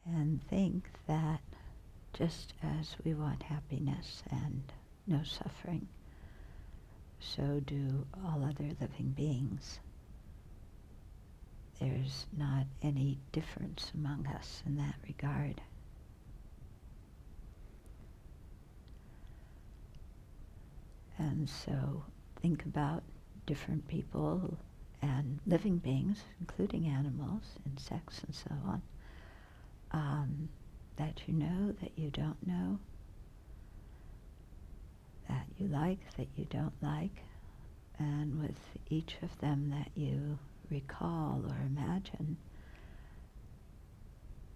And think that just as we want happiness and no suffering, so do all other living beings. There's not any difference among us in that regard. And so think about different people and living beings, including animals, insects, and so on, that you know, that you don't know, that you like, that you don't like, and with each of them that you recall or imagine,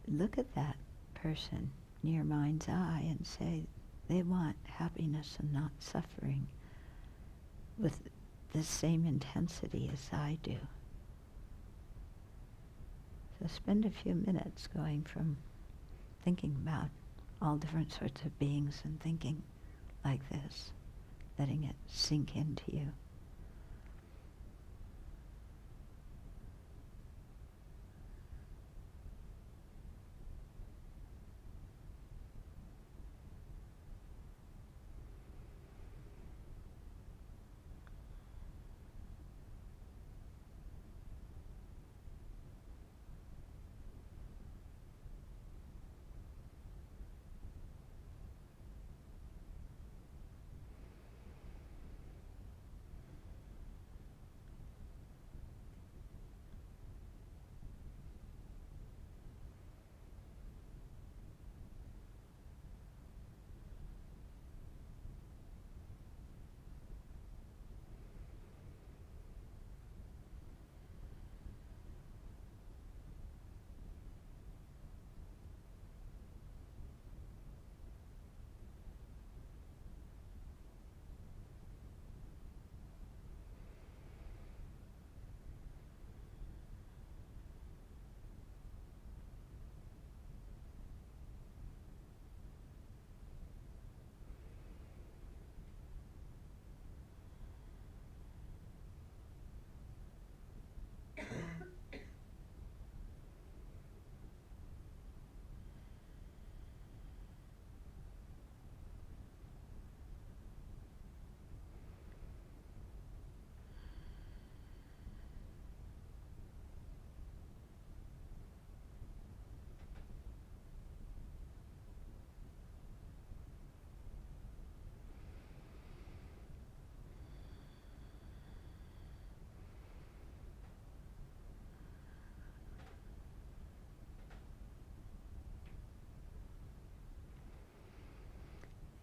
look at that person in your mind's eye and say, they want happiness and not suffering with the same intensity as I do. So spend a few minutes going from thinking about all different sorts of beings and thinking like this, letting it sink into you.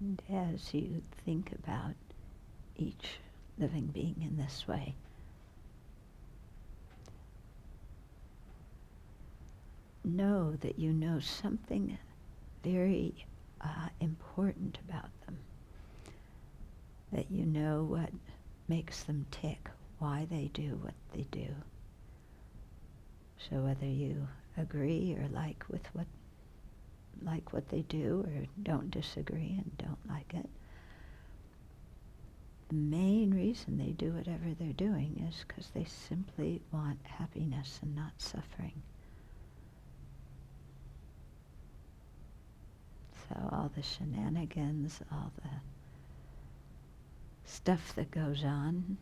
And as you think about each living being in this way, know that you know something very important about them, that you know what makes them tick, why they do what they do. So whether you agree or like what they do or don't disagree and don't like it, the main reason they do whatever they're doing is because they simply want happiness and not suffering. So all the shenanigans, all the stuff that goes on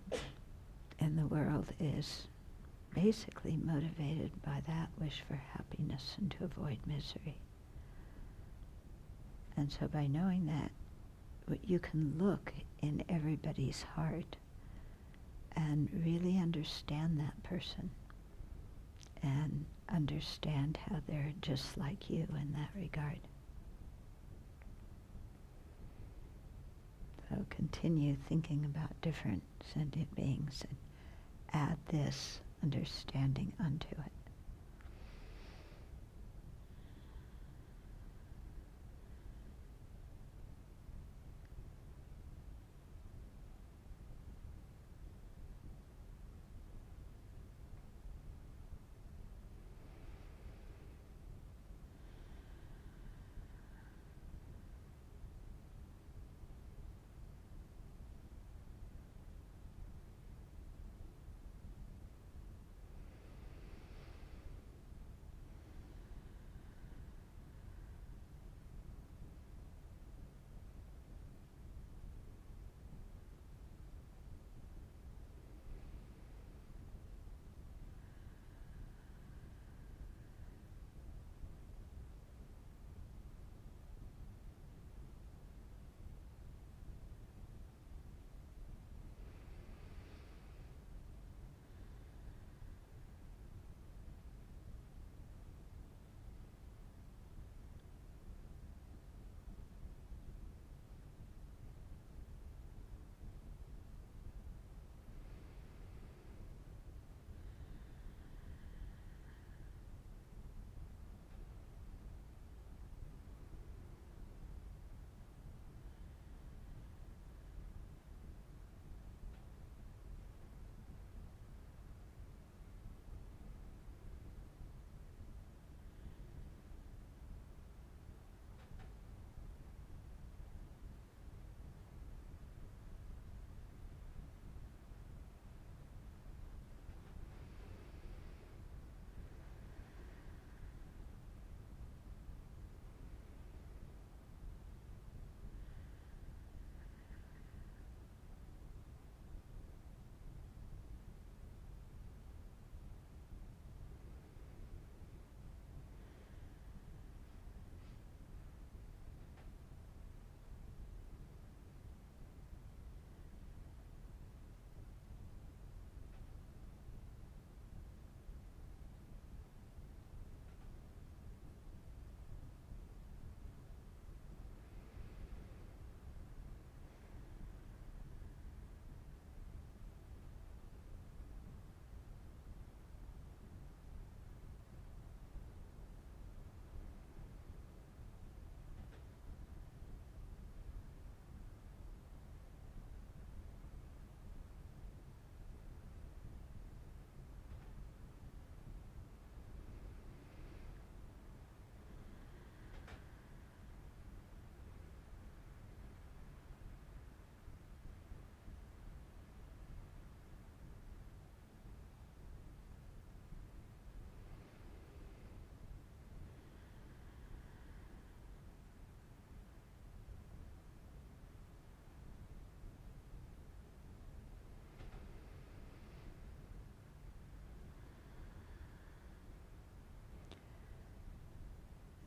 in the world is basically motivated by that wish for happiness and to avoid misery. And so by knowing that, you can look in everybody's heart and really understand that person and understand how they're just like you in that regard. So continue thinking about different sentient beings and add this understanding unto it.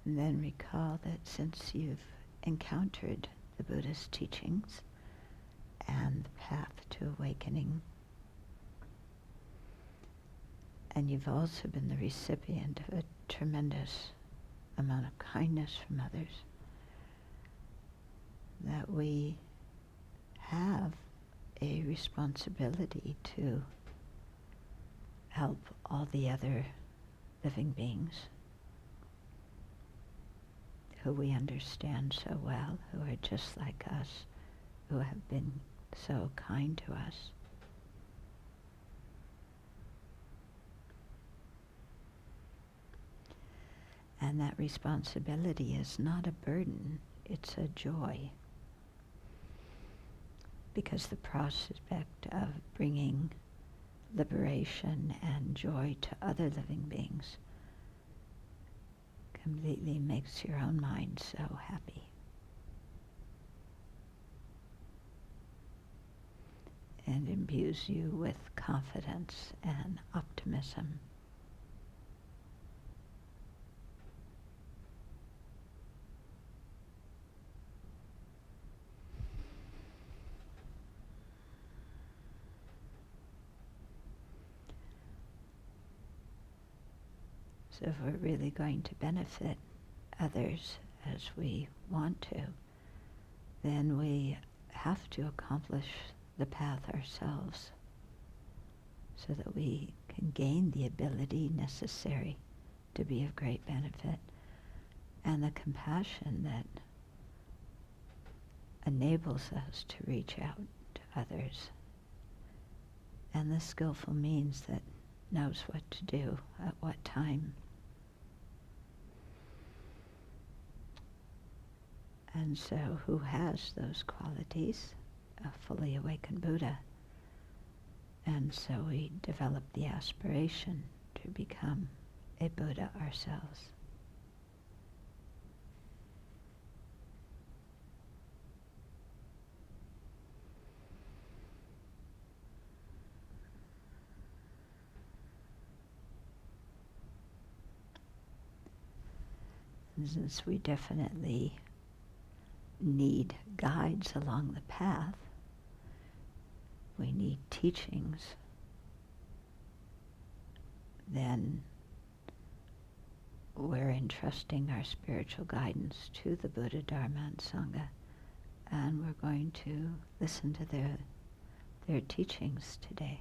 And then recall that since you've encountered the Buddha's teachings and the path to awakening, and you've also been the recipient of a tremendous amount of kindness from others, that we have a responsibility to help all the other living beings who we understand so well, who are just like us, who have been so kind to us. And that responsibility is not a burden, it's a joy. Because the prospect of bringing liberation and joy to other living beings completely makes your own mind so happy. And imbues you with confidence and optimism. So if we're really going to benefit others as we want to, then we have to accomplish the path ourselves so that we can gain the ability necessary to be of great benefit and the compassion that enables us to reach out to others, and the skillful means that knows what to do at what time. And so who has those qualities? A fully awakened Buddha. And so we develop the aspiration to become a Buddha ourselves. And since we definitely need guides along the path, we need teachings, then we're entrusting our spiritual guidance to the Buddha, Dharma, and Sangha, and we're going to listen to their teachings today.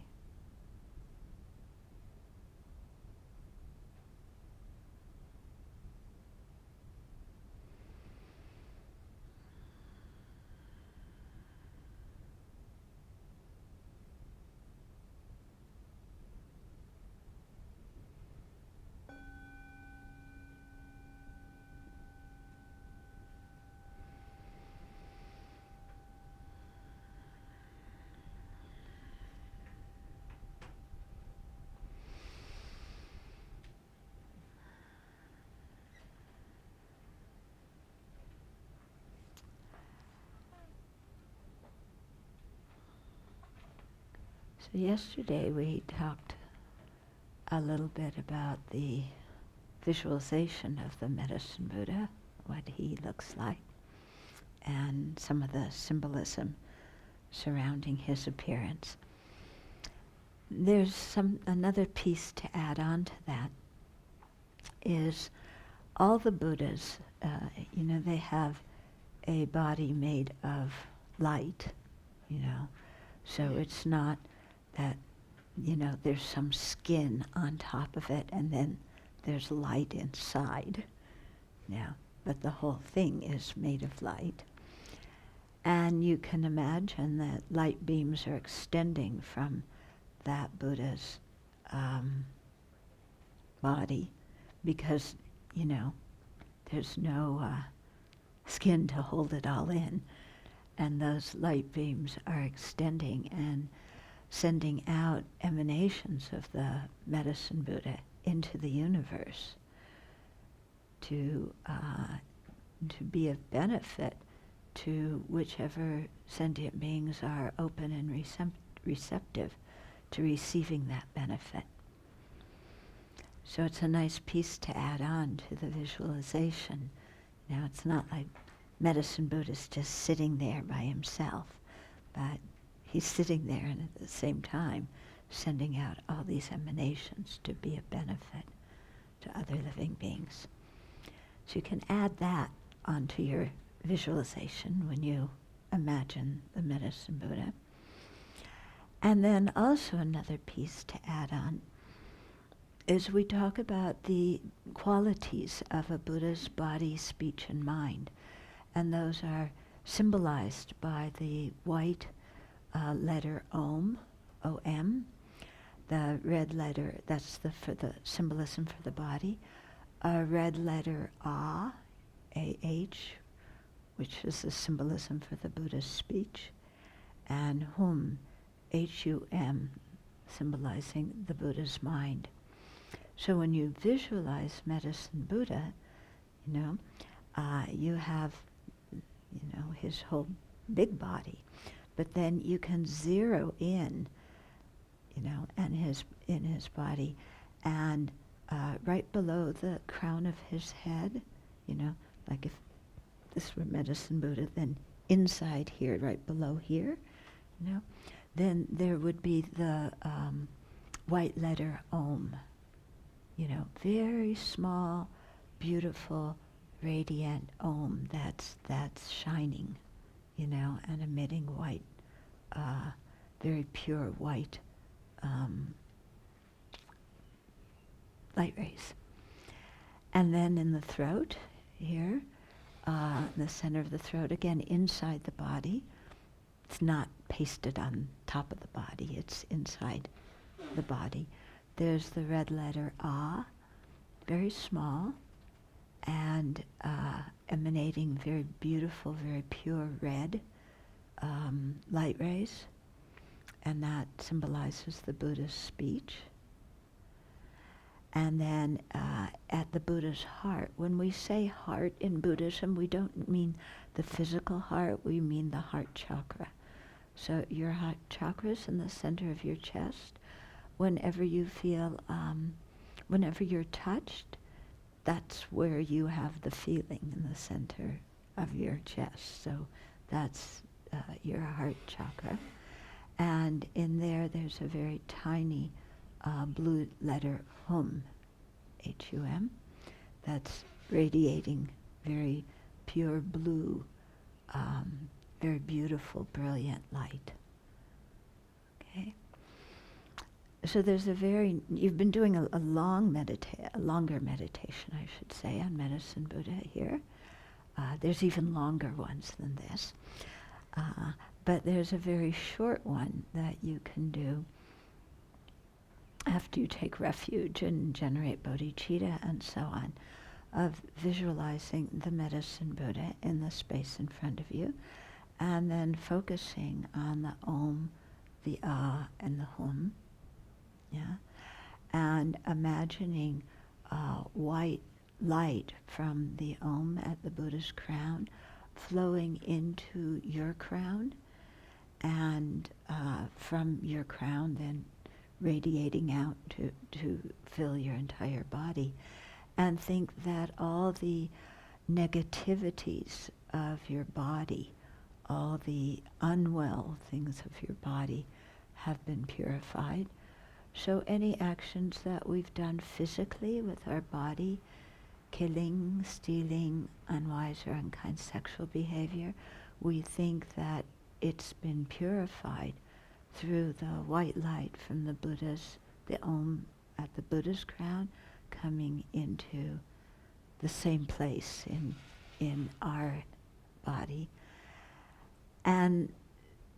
So yesterday we talked a little bit about the visualization of the Medicine Buddha, what he looks like, and some of the symbolism surrounding his appearance. There's another piece to add on to that is all the Buddhas, they have a body made of light, so it's not that, there's some skin on top of it and then there's light inside. But the whole thing is made of light. And you can imagine that light beams are extending from that Buddha's body because, there's no skin to hold it all in. And those light beams are extending and sending out emanations of the Medicine Buddha into the universe to be of benefit to whichever sentient beings are open and receptive to receiving that benefit. So it's a nice piece to add on to the visualization. Now, it's not like Medicine Buddha's just sitting there by himself, but he's sitting there and at the same time sending out all these emanations to be a benefit to other living beings. So you can add that onto your visualization when you imagine the Medicine Buddha. And then also another piece to add on is we talk about the qualities of a Buddha's body, speech, and mind. And those are symbolized by the white letter Om, O-M, the red letter, that's for the symbolism for the body, a red letter A, A-H, which is the symbolism for the Buddha's speech, and Hum, H-U-M, symbolizing the Buddha's mind. So when you visualize Medicine Buddha, you have, his whole big body, but then you can zero in, and in his body, and right below the crown of his head, like if this were Medicine Buddha, then inside here, right below here, then there would be the white letter Om. Very small, beautiful, radiant Om that's shining, and emitting white, very pure white light rays. And then in the throat, here, in the center of the throat, again inside the body, it's not pasted on top of the body, it's inside the body. There's the red letter A, very small, and emanating very beautiful, very pure red light rays, and that symbolizes the Buddha's speech. And then at the Buddha's heart, when we say heart in Buddhism, we don't mean the physical heart, we mean the heart chakra. So your heart chakra is in the center of your chest. Whenever you feel, whenever you're touched, that's where you have the feeling, in the center of your chest. So that's your heart chakra. And in there, there's a very tiny blue letter Hum, H-U-M, that's radiating very pure blue, very beautiful, brilliant light. Okay? So there's you've been doing a longer meditation, I should say, on Medicine Buddha here. There's even longer ones than this. But there's a very short one that you can do after you take refuge and generate bodhicitta and so on, of visualizing the Medicine Buddha in the space in front of you, and then focusing on the Om, the Ah, and the Hum, and imagining white light from the Om at the Buddha's crown flowing into your crown, and from your crown then radiating out to fill your entire body. And think that all the negativities of your body, all the unwell things of your body have been purified. So any actions that we've done physically with our body, killing, stealing, unwise or unkind sexual behavior, we think that it's been purified through the white light from the Om at the Buddha's crown, coming into the same place in our body. And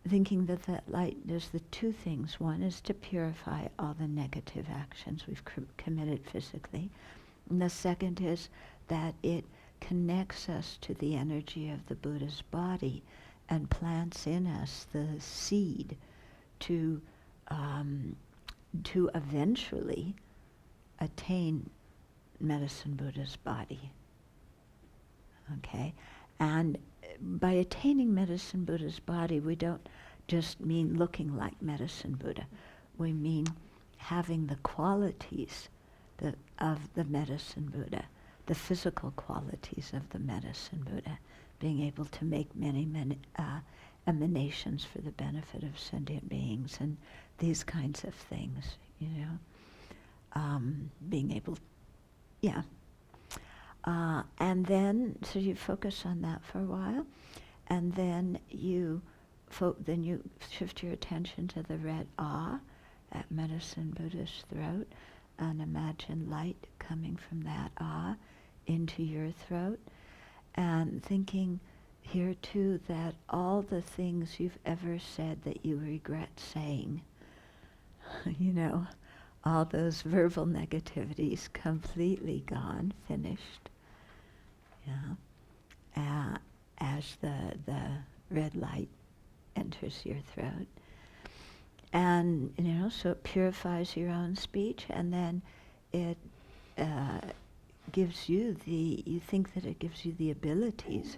thinking that that light does the two things. One is to purify all the negative actions we've committed physically. And the second is that it connects us to the energy of the Buddha's body and plants in us the seed to eventually attain Medicine Buddha's body. Okay? And by attaining Medicine Buddha's body, we don't just mean looking like Medicine Buddha. We mean having the qualities of the medicine Buddha, the physical qualities of the medicine Buddha, being able to make many emanations for the benefit of sentient beings and these kinds of things, being able, yeah. And then, so you focus on that for a while, and then you shift your attention to the red ah at medicine Buddha's throat, and imagine light coming from that ah into your throat, and thinking here too that all the things you've ever said that you regret saying, all those verbal negativities completely gone, finished, as the red light enters your throat. And, so it purifies your own speech, and then it gives you you think that it gives you the abilities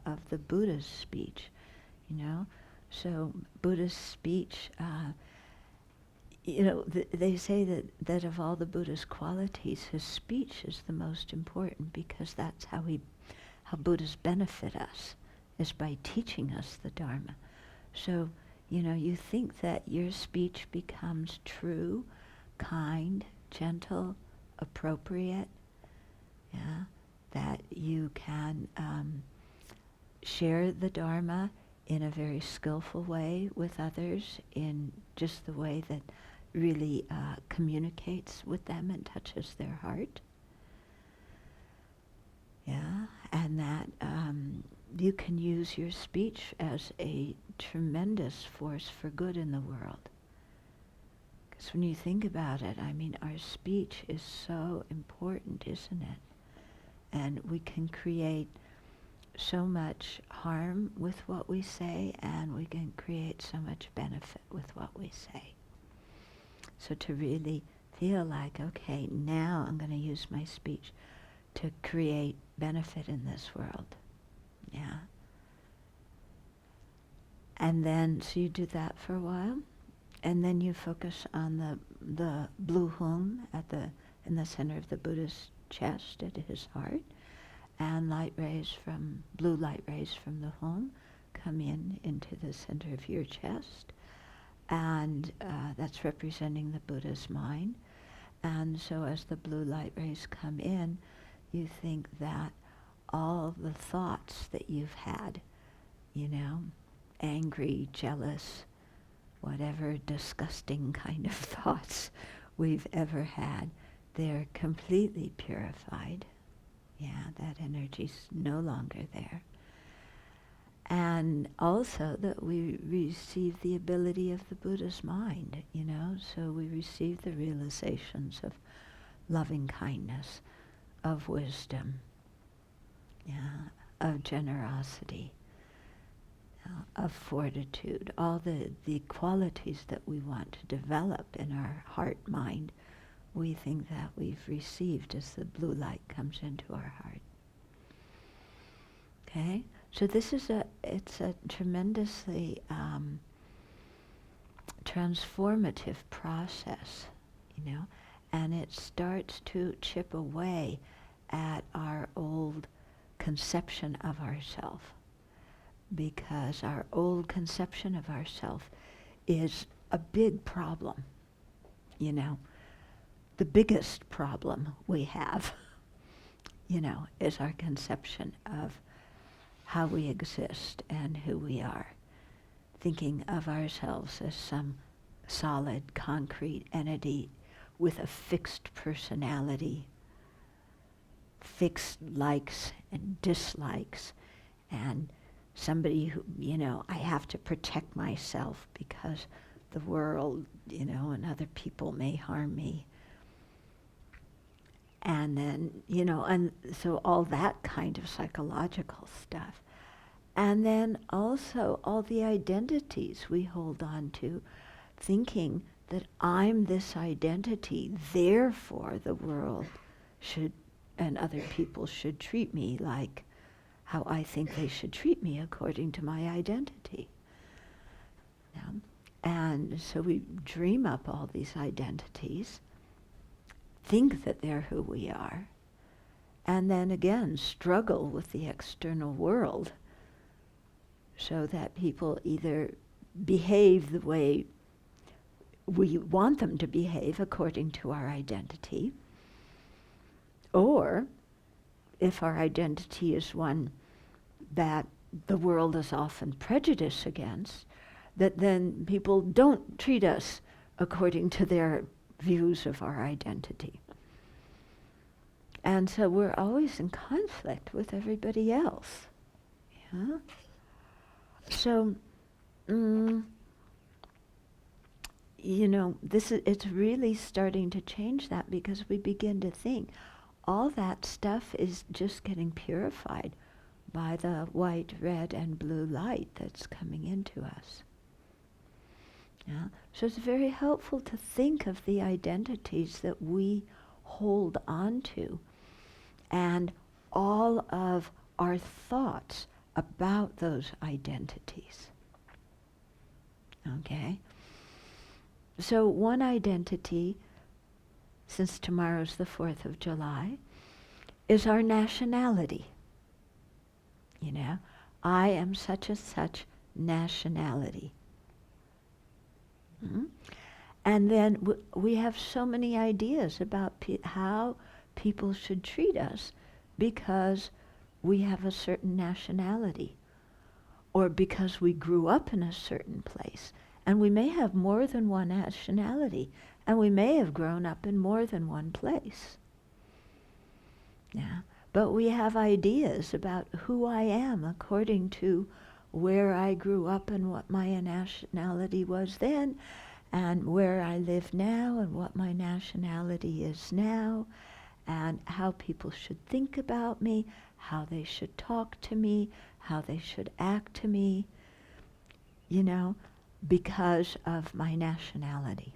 of the Buddha's speech, So Buddha's speech, they say that of all the Buddha's qualities, his speech is the most important, because that's how Buddhas benefit us, is by teaching us the Dharma. So, you think that your speech becomes true, kind, gentle, appropriate, that you can share the Dharma in a very skillful way with others, in just the way that really communicates with them and touches their heart. And that you can use your speech as a tremendous force for good in the world. Because when you think about it, our speech is so important, isn't it? And we can create so much harm with what we say, and we can create so much benefit with what we say. So to really feel like, okay, now I'm going to use my speech to create benefit in this world. And then, so you do that for a while, and then you focus on the blue hung in the center of the Buddha's chest at his heart, and blue light rays from the hung come into the center of your chest, and that's representing the Buddha's mind. And so as the blue light rays come in, you think that all the thoughts that you've had, angry, jealous, whatever disgusting kind of thoughts we've ever had, they're completely purified. That energy's no longer there. And also that we receive the ability of the Buddha's mind, so we receive the realizations of loving kindness, of wisdom, of generosity, of fortitude, all the qualities that we want to develop in our heart mind, we think that we've received as the blue light comes into our heart. Okay? So this is it's a tremendously transformative process, and it starts to chip away at our old conception of ourself, because our old conception of ourself is a big problem, The biggest problem we have, is our conception of how we exist and who we are, thinking of ourselves as some solid, concrete entity with a fixed personality, fixed likes and dislikes, and somebody who, I have to protect myself because the world, and other people may harm me. And then, and so all that kind of psychological stuff. And then also all the identities we hold on to, thinking that I'm this identity, therefore the world should, and other people should treat me like how I think they should treat me according to my identity. And so we dream up all these identities, think that they're who we are, and then again struggle with the external world so that people either behave the way we want them to behave according to our identity, or if our identity is one that the world is often prejudiced against, that then people don't treat us according to their views of our identity. And so we're always in conflict with everybody else. Yeah? So, it's really starting to change that, because we begin to think all that stuff is just getting purified by the white, red, and blue light that's coming into us. Yeah? So it's very helpful to think of the identities that we hold on to and all of our thoughts about those identities. Okay? So one identity, since tomorrow's the 4th of July, is our nationality. I am such and such nationality. Mm-hmm. And then we have so many ideas about how people should treat us because we have a certain nationality, or because we grew up in a certain place. And we may have more than one nationality, and we may have grown up in more than one place. Yeah. But we have ideas about who I am according to where I grew up and what my nationality was then, and where I live now and what my nationality is now, and how people should think about me, how they should talk to me, how they should act to me, because of my nationality.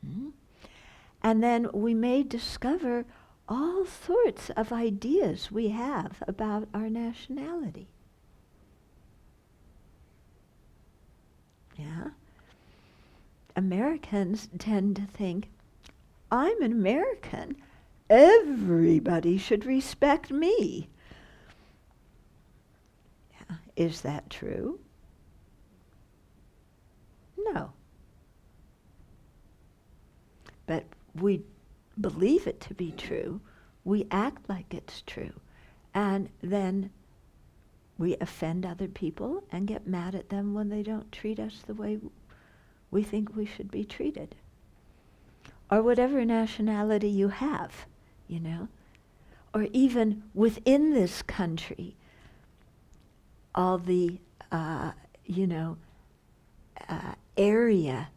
Mm-hmm. And then we may discover all sorts of ideas we have about our nationality. Yeah? Americans tend to think, I'm an American. Everybody should respect me. Yeah. Is that true? No. But we believe it to be true. We act like it's true. And then we offend other people and get mad at them when they don't treat us the way we think we should be treated. Or whatever nationality you have, Or even within this country, all the, area,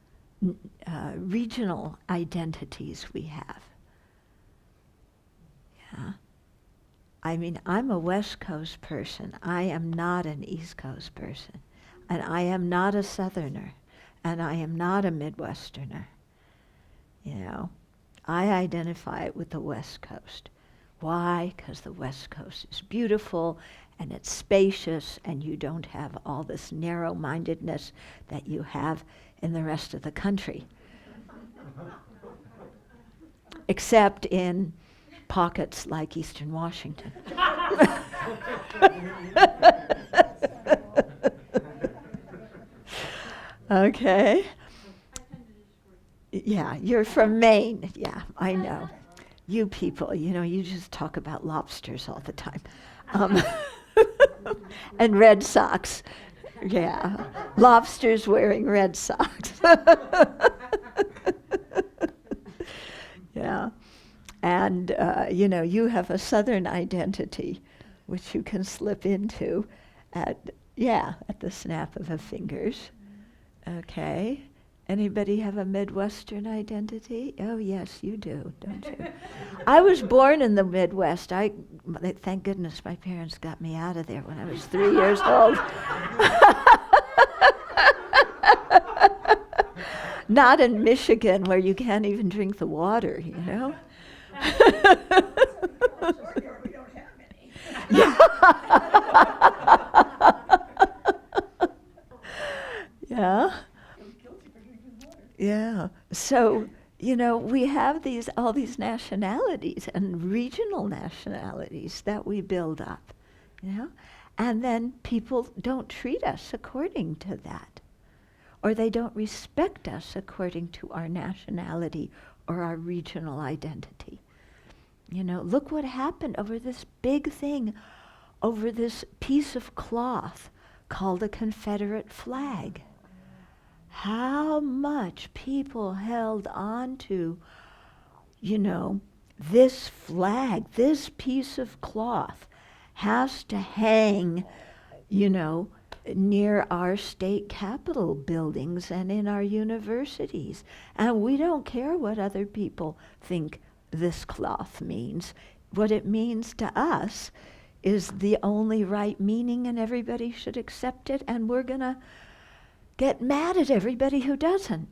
regional identities we have. Yeah. I mean, I'm a West Coast person. I am not an East Coast person. And I am not a Southerner. And I am not a Midwesterner. I identify with the West Coast. Why? Because the West Coast is beautiful and it's spacious, and you don't have all this narrow-mindedness that you have in the rest of the country. Except in pockets like Eastern Washington. Okay. Yeah, you're from Maine. Yeah, I know. You people, you just talk about lobsters all the time. And Red Sox. Yeah. Lobsters wearing Red Sox. Yeah. And, you have a Southern identity, which you can slip into at the snap of a fingers. Okay. Anybody have a Midwestern identity? Oh, yes, you do, don't you? I was born in the Midwest. Thank goodness my parents got me out of there when I was 3 years old. Not in Michigan, where you can't even drink the water, We don't have any. Yeah. Yeah. So, we have all these nationalities and regional nationalities that we build up, and then people don't treat us according to that, or they don't respect us according to our nationality or our regional identity. Look what happened over this big thing, over this piece of cloth called a Confederate flag. How much people held on to, this flag, this piece of cloth has to hang, near our state capitol buildings and in our universities. And we don't care what other people think this cloth means. What it means to us is the only right meaning, and everybody should accept it, and we're going to get mad at everybody who doesn't.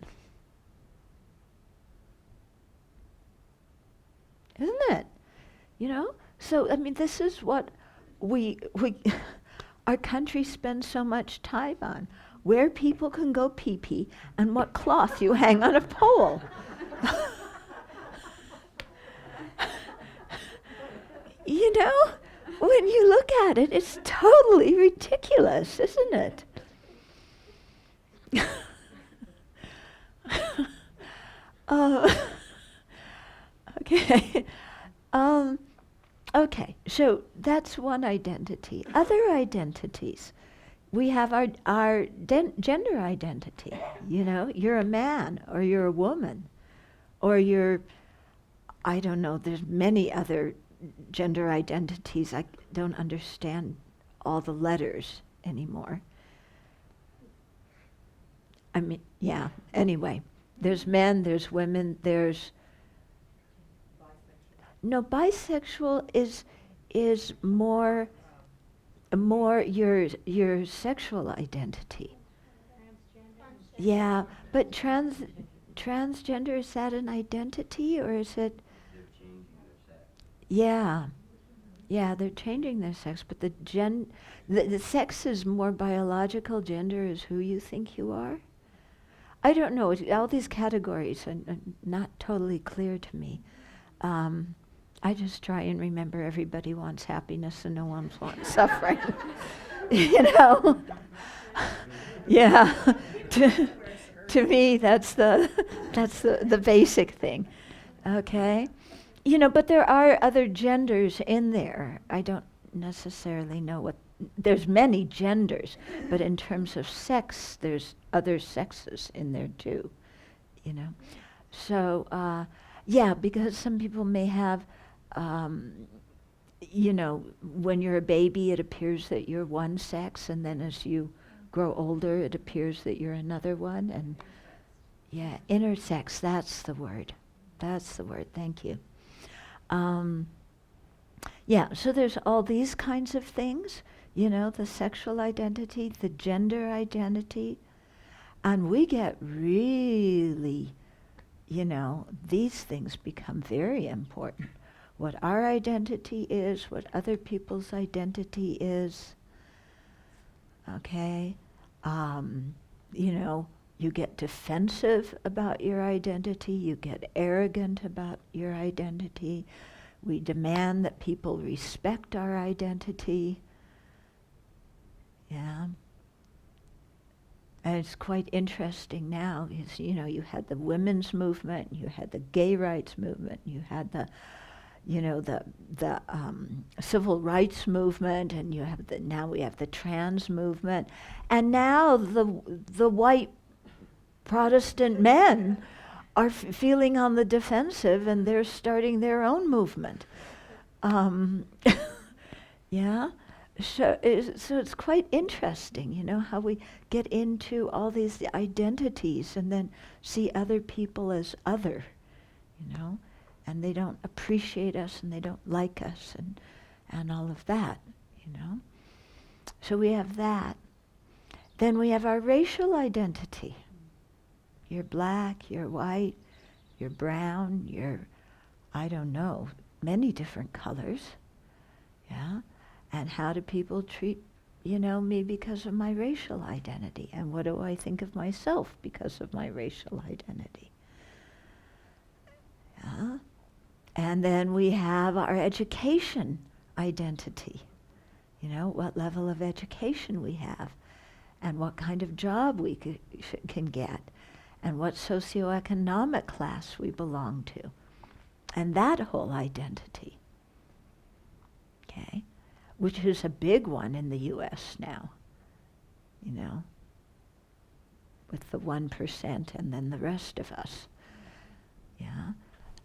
Isn't it? So, this is what we our country spends so much time on, where people can go pee-pee and what cloth you hang on a pole. When you look at it, it's totally ridiculous, isn't it? Okay. Okay, so that's one identity. Other identities. We have our gender identity. You're a man, or you're a woman, or I don't know, there's many other gender identities. I don't understand all the letters anymore. Yeah, anyway. There's men, there's women, there's... No, bisexual is more your sexual identity. Transgender. Yeah, but transgender, is that an identity, or is it? They're changing their sex. Yeah, they're changing their sex, but the sex is more biological. Gender is who you think you are. I don't know. All these categories are not totally clear to me. I just try and remember everybody wants happiness and no one wants suffering. Yeah. To me, that's the basic thing. Okay? But there are other genders in there. I don't necessarily know what... There's many genders, but in terms of sex, there's other sexes in there too. So, yeah, because some people may have... when you're a baby, it appears that you're one sex, and then as you grow older, it appears that you're another one. And yeah, intersex, that's the word. Thank you. Yeah, so there's all these kinds of things, the sexual identity, the gender identity, and we get really, these things become very important. What our identity is, what other people's identity is. Okay? You get defensive about your identity, you get arrogant about your identity. We demand that people respect our identity. Yeah. And it's quite interesting now, is, you had the women's movement, you had the gay rights movement, you had the civil rights movement, and now we have the trans movement, and now the white Protestant men are feeling on the defensive, and they're starting their own movement. Yeah, so it's quite interesting, how we get into all these identities and then see other people as other, and they don't appreciate us and they don't like us and all of that, So we have that. Then we have our racial identity. You're black, you're white, you're brown, you're, I don't know, many different colors. Yeah? And how do people treat, me because of my racial identity? And what do I think of myself because of my racial identity? And then we have our education identity. You know, what level of education we have, and what kind of job we can get, and what socioeconomic class we belong to, and that whole identity. Okay, which is a big one in the U.S. now. You know, with the 1% and then the rest of us. Yeah,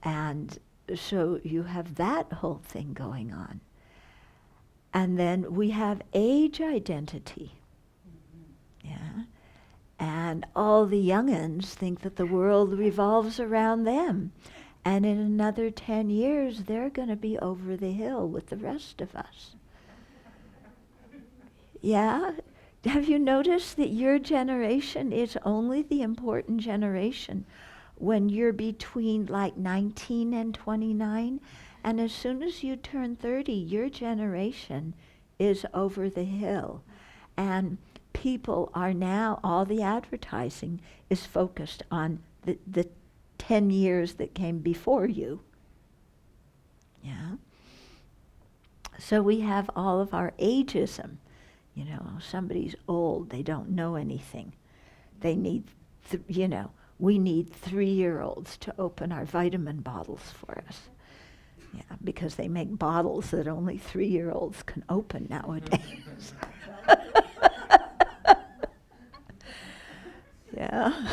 and so you have that whole thing going on. And then we have age identity. Yeah. And all the young'uns think that the world revolves around them. And in another 10 years, they're going to be over the hill with the rest of us. Yeah? Have you noticed that your generation is only the important generation when you're between like 19 and 29? And as soon as you turn 30, your generation is over the hill. And people are now, all the advertising is focused on the 10 years that came before you. Yeah. So we have all of our ageism. You know, somebody's old, they don't know anything. They need, we need 3-year-olds to open our vitamin bottles for us. Yeah, because they make bottles that only 3-year-olds can open nowadays. Yeah.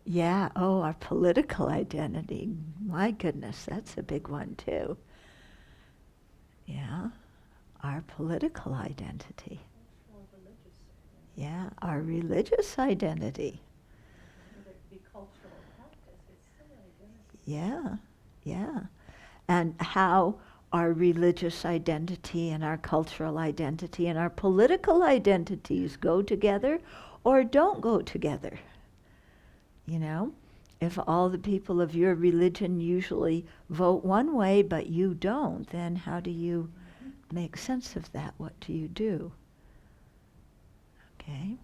Yeah, oh, our political identity. My goodness, that's a big one too. Yeah, our political identity. Yeah, our religious identity. Yeah, yeah. And how our religious identity and our cultural identity and our political identities go together or don't go together. You know, if all the people of your religion usually vote one way but you don't, then how do you make sense of that? What do you do? Okay.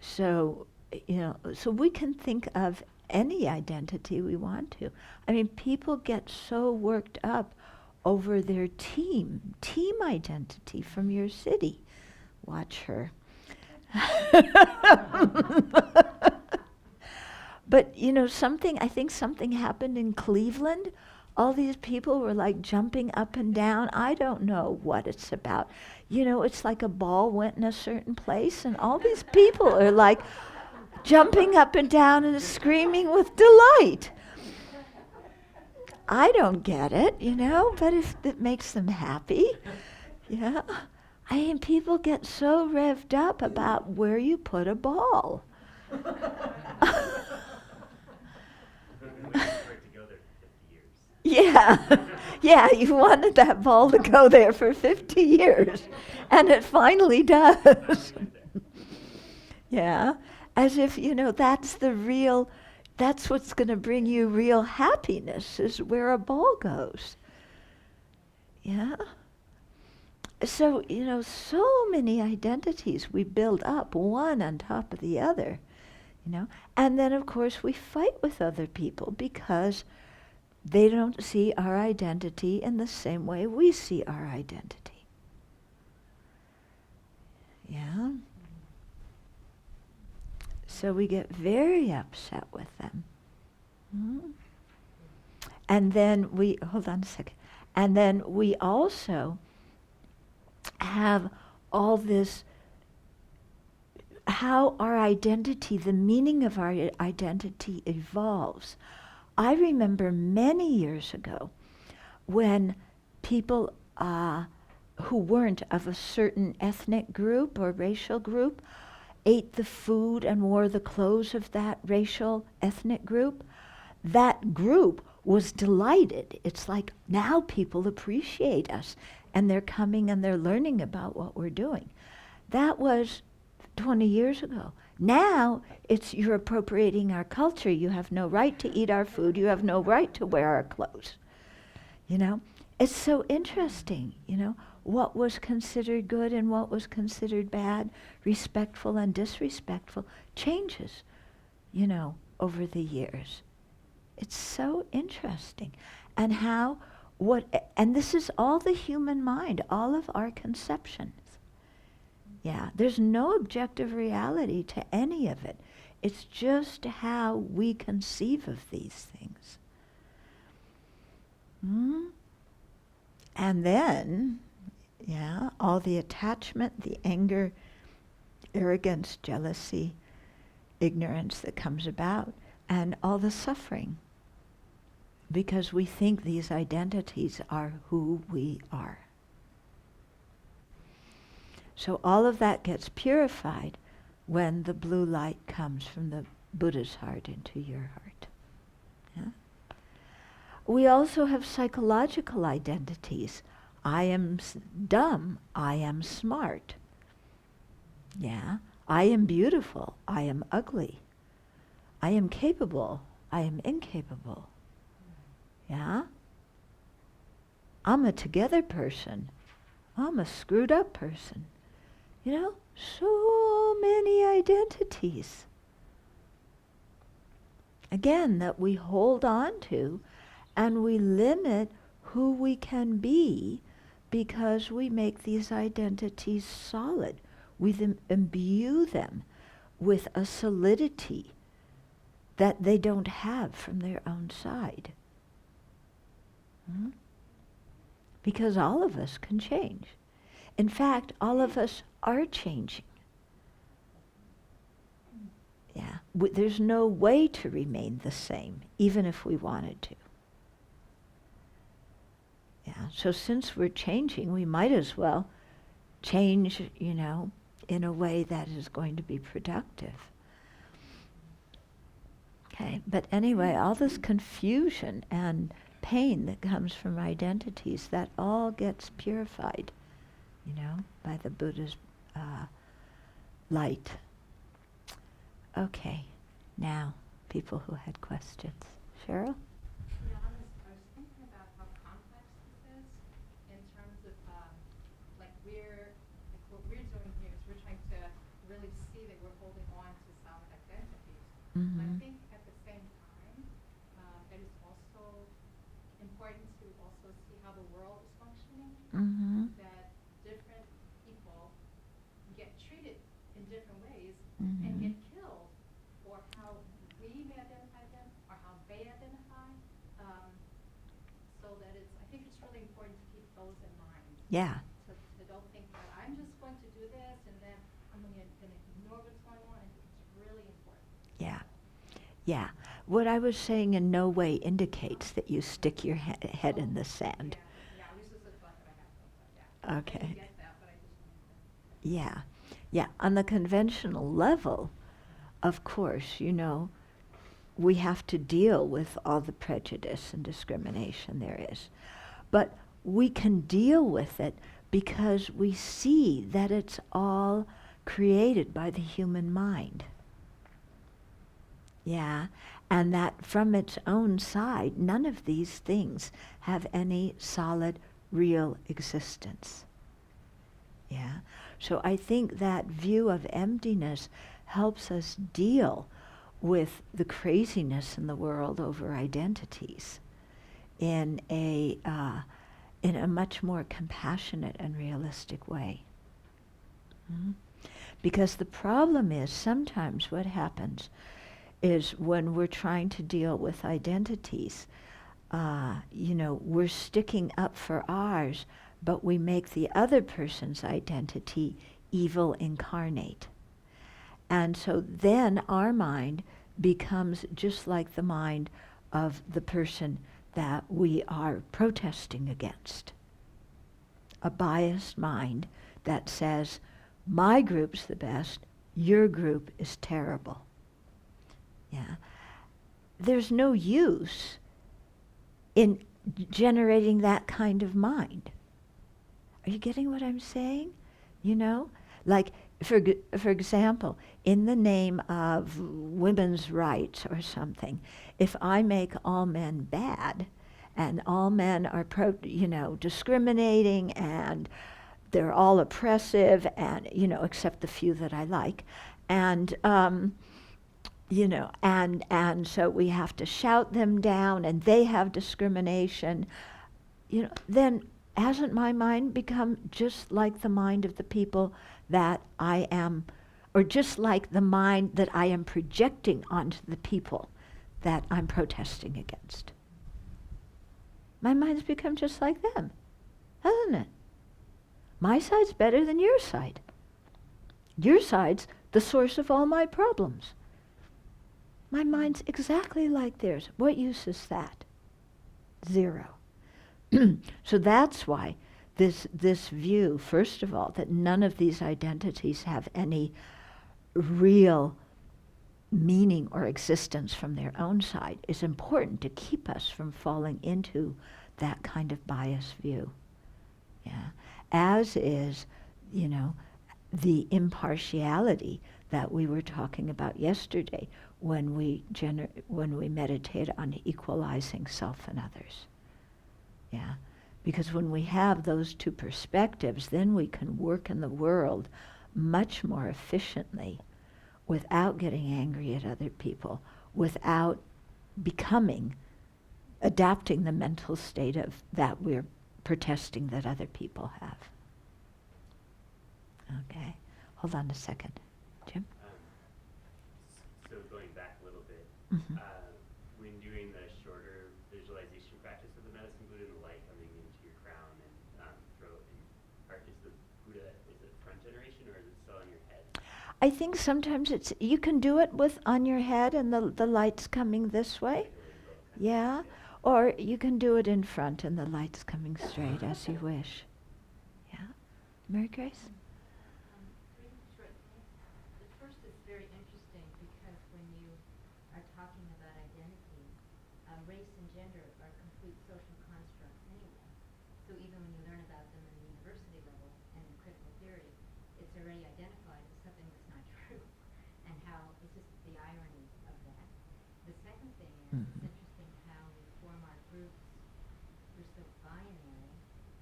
So, so we can think of any identity we want to. I mean, people get so worked up over their team identity from your city. Watch her. But, I think something happened in Cleveland. All these people were like jumping up and down. I don't know what it's about. It's like a ball went in a certain place and all these people are like jumping up and down and screaming with delight. I don't get it, but if it makes them happy, yeah. I mean, people get so revved up about where you put a ball. Yeah, yeah, you wanted that ball to go there for 50 years, and it finally does. Yeah, as if, that's what's going to bring you real happiness, is where a ball goes. Yeah? So, so many identities we build up, one on top of the other, And then, of course, we fight with other people because they don't see our identity in the same way we see our identity. Yeah? So we get very upset with them. And then hold on a second. And then we also have all this, how our identity, the meaning of our identity evolves. I remember many years ago when people who weren't of a certain ethnic group or racial group ate the food and wore the clothes of that racial ethnic group, that group was delighted. It's like now people appreciate us and they're coming and they're learning about what we're doing. That was 20 years ago. Now it's you're appropriating our culture. You have no right to eat our food. You have no right to wear our clothes. It's so interesting, what was considered good and what was considered bad, respectful and disrespectful, changes, over the years. It's so interesting. And and this is all the human mind, all of our conceptions. Yeah, there's no objective reality to any of it. It's just how we conceive of these things. And then, all the attachment, the anger, arrogance, jealousy, ignorance that comes about, and all the suffering. Because we think these identities are who we are. So all of that gets purified when the blue light comes from the Buddha's heart into your heart. Yeah? We also have psychological identities. I am dumb. I am smart. Yeah. I am beautiful. I am ugly. I am capable. I am incapable. Yeah? I'm a together person. I'm a screwed up person. So many identities. Again, that we hold on to and we limit who we can be because we make these identities solid. We imbue them with a solidity that they don't have from their own side. Because all of us can change. In fact, all of us are changing. Yeah, there's no way to remain the same, even if we wanted to. Yeah, so since we're changing, we might as well change, in a way that is going to be productive. Okay, but anyway, all this confusion and pain that comes from identities, that all gets purified, by the Buddha's light. Okay, now, people who had questions. Cheryl? Yeah, I was thinking about how complex this is in terms of, what we're doing here is we're trying to really see that we're holding on to some identities. Mm-hmm. And I think at the same time, it is also important to also see how the world is functioning. Mm-hmm. That different people get treated in different ways Mm-hmm. and get killed for how we may identify them or how they identify. So that I think it's really important to keep those in mind. Yeah. To don't think that I'm just going to do this and then I'm going to ignore what's going on. I think it's really important. Yeah. Yeah. What I was saying in no way indicates that you stick your head in the sand. Yeah, this is a thought that I have. Okay. I didn't get that, but I just wanted to. Yeah. Yeah. On the conventional level, of course, we have to deal with all the prejudice and discrimination there is. But we can deal with it because we see that it's all created by the human mind. Yeah, and that from its own side, none of these things have any solid, real existence. Yeah, so I think that view of emptiness helps us deal with the craziness in the world over identities in a much more compassionate and realistic way. Because the problem is sometimes what happens is when we're trying to deal with identities, we're sticking up for ours, but we make the other person's identity evil incarnate. And so then our mind becomes just like the mind of the person that we are protesting against. A biased mind that says, my group's the best, your group is terrible. Yeah. There's no use in generating that kind of mind. Are you getting what I'm saying? Like, for example, in the name of women's rights or something, if I make all men bad and all men are discriminating and they're all oppressive and, except the few that I like, and you know, and so we have to shout them down, and they have discrimination, you know, then hasn't my mind become just like the mind of the people that I am, or just like the mind that I am projecting onto the people that I'm protesting against? My mind's become just like them, hasn't it? My side's better than your side. Your side's the source of all my problems. My mind's exactly like theirs. What use is that? Zero. So that's why this view, first of all, that none of these identities have any real meaning or existence from their own side, is important to keep us from falling into that kind of biased view. Yeah. As is, you know, the impartiality that we were talking about yesterday when we meditate on equalizing self and others. Yeah. Because when we have those two perspectives, then we can work in the world much more efficiently without getting angry at other people, without adapting the mental state of that we're protesting that other people have. Okay, hold on a second. Jim? So going back a little bit, Mhm. when doing the shorter visualization practice of the medicine Buddha and the light coming into your crown and throat and heart, is the Buddha, is it front generation or is it still on your head? I think sometimes you can do it with on your head and the light's coming this way. Yeah. Or you can do it in front and the light's coming straight as you wish. Yeah. Mary Grace? Three short things. The first is very interesting because when you are talking about identities, race and gender are complete social constructs anyway. So even when you learn about them in the university level and in critical theory, it's already identified as something that's not true. And how it's just the irony of that. The second thing is it's interesting how we form our groups. We're so binary,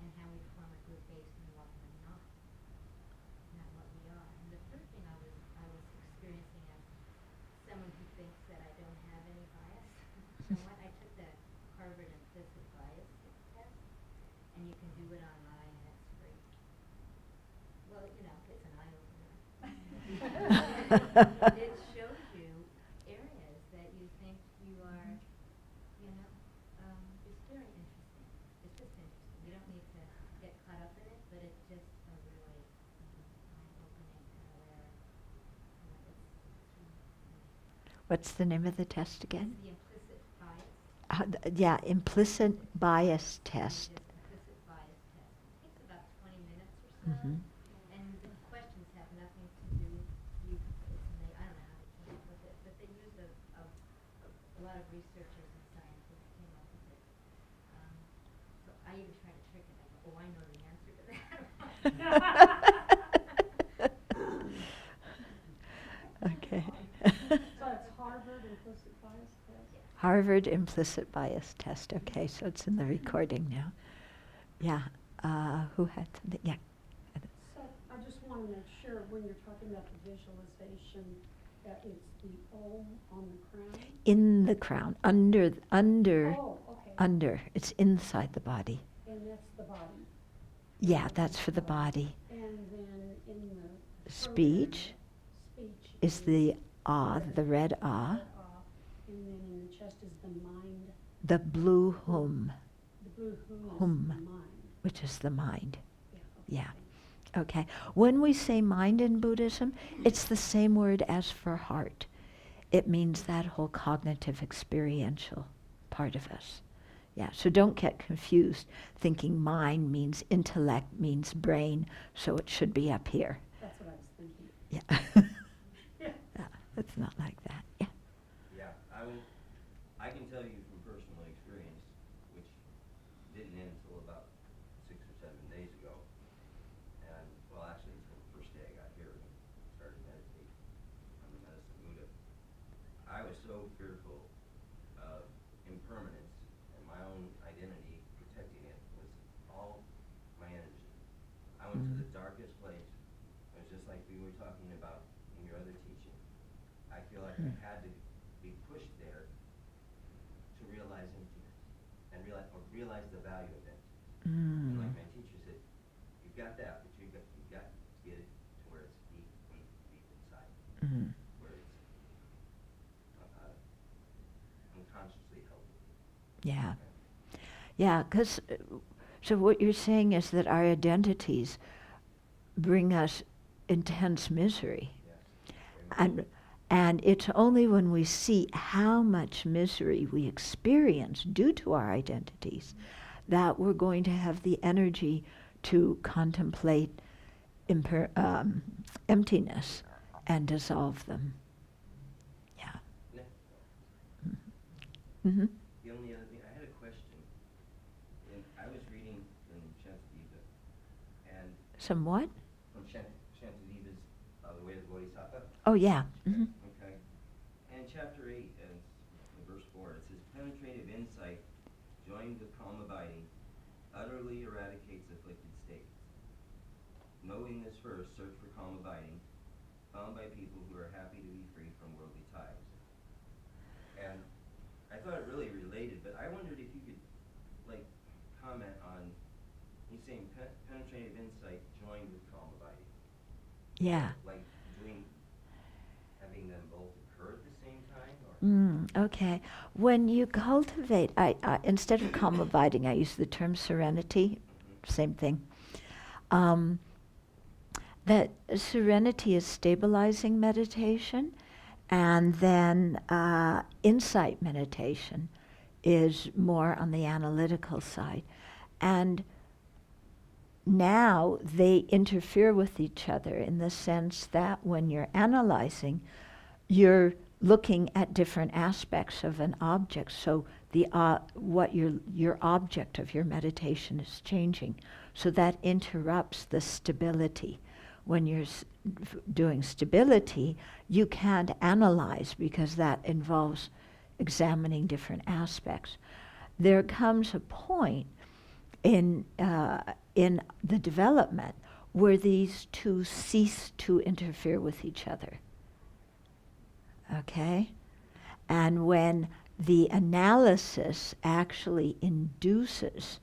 and how we form a group based on what we're not what we are. And the third thing I was experiencing as someone who thinks that I don't have any bias. I took the Harvard implicit bias test, and you can do it online and it's free. Well, you know, it's an eye opener. It shows you areas that you think you are, you know, it's very interesting. It's just interesting. You don't need to get caught up in it, but it's just a really eye-opening and aware. What's the name of the test again? The implicit bias. Yeah, implicit bias test. Implicit bias test. It takes about 20 minutes or so, and the questions have nothing to do with you. I don't know how they came up with it, but they use a lot of researchers and scientists came up with it. So I even tried to trick it. I go, I know the answer to that. Okay. So it's Harvard implicit bias test? Harvard implicit bias test. Okay, so it's in the recording now. Yeah. Who had something? Yeah. So I just want to make sure when you're talking about the visualization, that it's the Om on the crown? In the crown, under. Oh, okay. Under. It's inside the body. And that's the body. Yeah, that's for the body. And then in the Speech is the ah, the red ah. And then in the chest is the mind. The blue hum, The blue Hum. is the mind. which is the mind. Yeah. Yeah. Okay. When we say mind in Buddhism, it's the same word as for heart. It means that whole cognitive experiential part of us. Yeah, so don't get confused thinking mind means intellect, means brain, so it should be up here. That's what I was thinking. Yeah. Yeah. Yeah, it's not like that. Yeah. Yeah, I can tell you from personal experience, which didn't end until about 6 or 7 days ago. And, well, actually, from the first day I got here and started meditating on the medicine Buddha, I was so fearful of impermanence and my own identity, protecting it with all my energy. I went to the darkest place. It was just like we were talking about in your other teaching. I feel like I had to be pushed there to realize emptiness and realize the value of it. And like my teacher said, you've got that, but you've got to get it to where it's deep, deep, deep inside, where it's unconsciously held. Yeah. Yeah, because so what you're saying is that our identities bring us intense misery. Yes. Very much. And it's only when we see how much misery we experience due to our identities that we're going to have the energy to contemplate emptiness and dissolve them. Yeah. Yeah. Mm-hmm. The only other thing, I had a question. And I was reading in Shantideva, and Somewhat? from Shantideva's The Way of the Bodhisattva. Oh, yeah. Mm-hmm. Okay. And chapter 8, and verse 4, it says, penetrative insight joined with calm abiding utterly eradicates afflicted states. Knowing this first, search for calm abiding, found by people who are happy to be free from worldly ties. And I thought it really related, but I wondered if you could, like, comment on, he's saying penetrative insight joined with calm abiding. Yeah. Like having them both occur at the same time? Or? Okay. When you cultivate, I instead of calm abiding, I use the term serenity. Same thing. That serenity is stabilizing meditation, and then insight meditation is more on the analytical side. And now they interfere with each other in the sense that when you're analyzing, you're looking at different aspects of an object. So the what your object of your meditation is changing. So that interrupts the stability. When you're doing stability, you can't analyze because that involves examining different aspects. There comes a point in the development where these two cease to interfere with each other. Okay? And when the analysis actually induces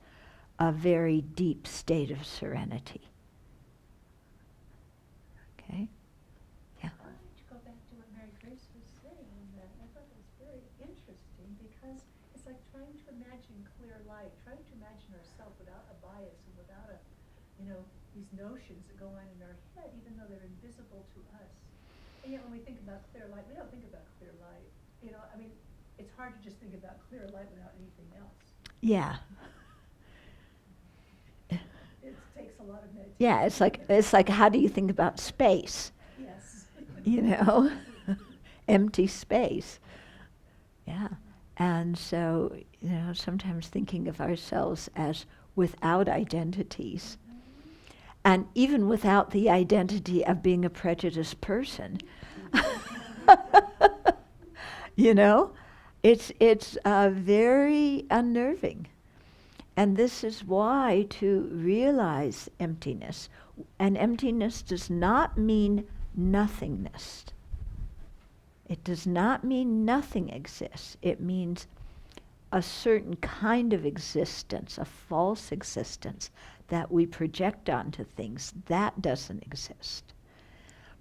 a very deep state of serenity. Okay? Yeah. I wanted to go back to what Mary Grace was saying, that I thought it was very interesting because it's like trying to imagine clear light, trying to imagine ourselves without a bias and without these notions that go on in our head, even though they're invisible to us. And yet when we think about clear light, we don't think about clear light. It's hard to just think about clear light without anything else. Yeah. It takes a lot of meditation. Yeah, it's like how do you think about space? Yes. Empty space. Yeah. And so, sometimes thinking of ourselves as without identities, and even without the identity of being a prejudiced person. It's very unnerving. And this is why to realize emptiness, and emptiness does not mean nothingness. It does not mean nothing exists. It means a certain kind of existence, a false existence that we project onto things. That doesn't exist.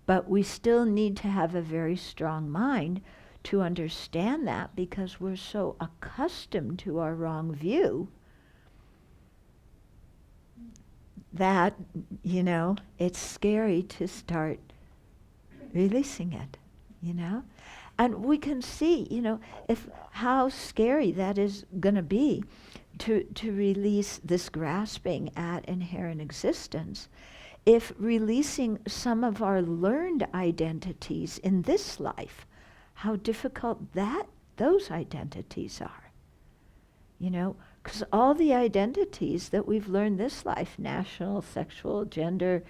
But we still need to have a very strong mind to understand that, because we're so accustomed to our wrong view that, it's scary to start releasing it, And we can see, if how scary that is going to be to release this grasping at inherent existence, if releasing some of our learned identities in this life, how difficult those identities are. Because all the identities that we've learned this life, national, sexual, gender,